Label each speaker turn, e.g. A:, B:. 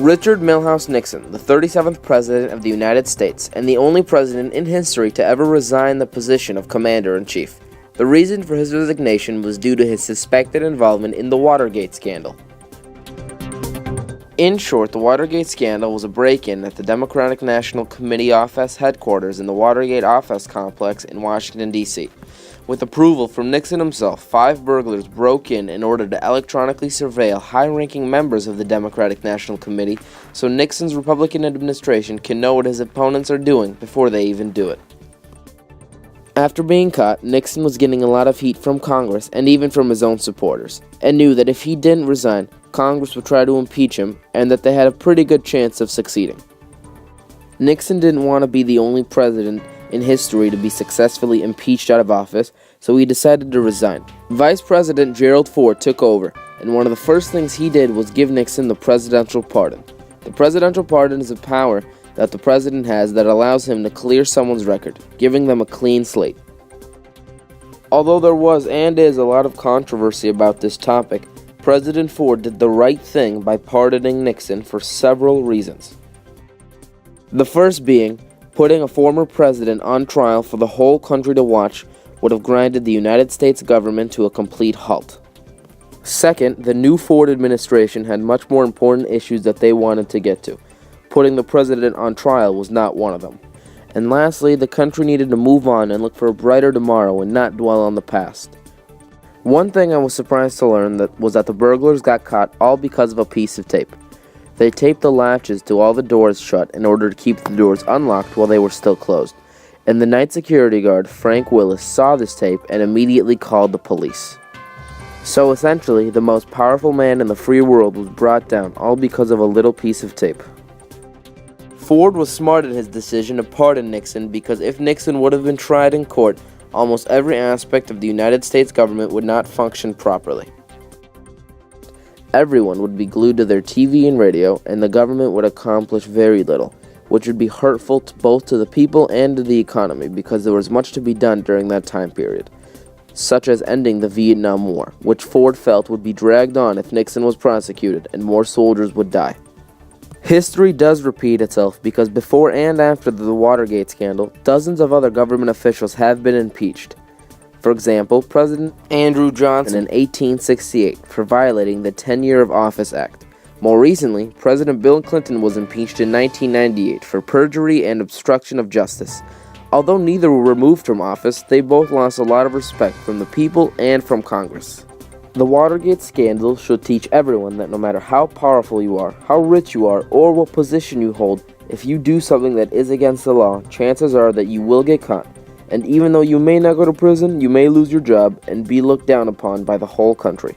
A: Richard Milhouse Nixon, the 37th President of the United States, and the only president in history to ever resign the position of Commander-in-Chief. The reason for his resignation was due to his suspected involvement in the Watergate scandal. In short, the Watergate scandal was a break-in at the Democratic National Committee office headquarters in the Watergate office complex in Washington, D.C. With approval from Nixon himself, 5 burglars broke in order to electronically surveil high-ranking members of the Democratic National Committee so Nixon's Republican administration can know what his opponents are doing before they even do it. After being caught, Nixon was getting a lot of heat from Congress and even from his own supporters, and knew that if he didn't resign, Congress would try to impeach him and that they had a pretty good chance of succeeding. Nixon didn't want to be the only president in history to be successfully impeached out of office, so he decided to resign. Vice President Gerald Ford took over, and one of the first things he did was give Nixon the presidential pardon. The presidential pardon is a power that the president has that allows him to clear someone's record, giving them a clean slate. Although there was and is a lot of controversy about this topic, President Ford did the right thing by pardoning Nixon for several reasons. The first being, putting a former president on trial for the whole country to watch would have grinded the United States government to a complete halt. Second, the new Ford administration had much more important issues that they wanted to get to. Putting the president on trial was not one of them. And lastly, the country needed to move on and look for a brighter tomorrow and not dwell on the past. One thing I was surprised to learn was that the burglars got caught all because of a piece of tape. They taped the latches to all the doors shut in order to keep the doors unlocked while they were still closed. And the night security guard, Frank Willis, saw this tape and immediately called the police. So essentially, the most powerful man in the free world was brought down all because of a little piece of tape. Ford was smart in his decision to pardon Nixon because if Nixon would have been tried in court, almost every aspect of the United States government would not function properly. Everyone would be glued to their TV and radio, and the government would accomplish very little, which would be hurtful both to the people and to the economy because there was much to be done during that time period, such as ending the Vietnam War, which Ford felt would be dragged on if Nixon was prosecuted and more soldiers would die. History does repeat itself because before and after the Watergate scandal, dozens of other government officials have been impeached. For example, President Andrew Johnson in 1868 for violating the 10-Year of Office Act. More recently, President Bill Clinton was impeached in 1998 for perjury and obstruction of justice. Although neither were removed from office, they both lost a lot of respect from the people and from Congress. The Watergate scandal should teach everyone that no matter how powerful you are, how rich you are, or what position you hold, if you do something that is against the law, chances are that you will get caught. And even though you may not go to prison, you may lose your job and be looked down upon by the whole country.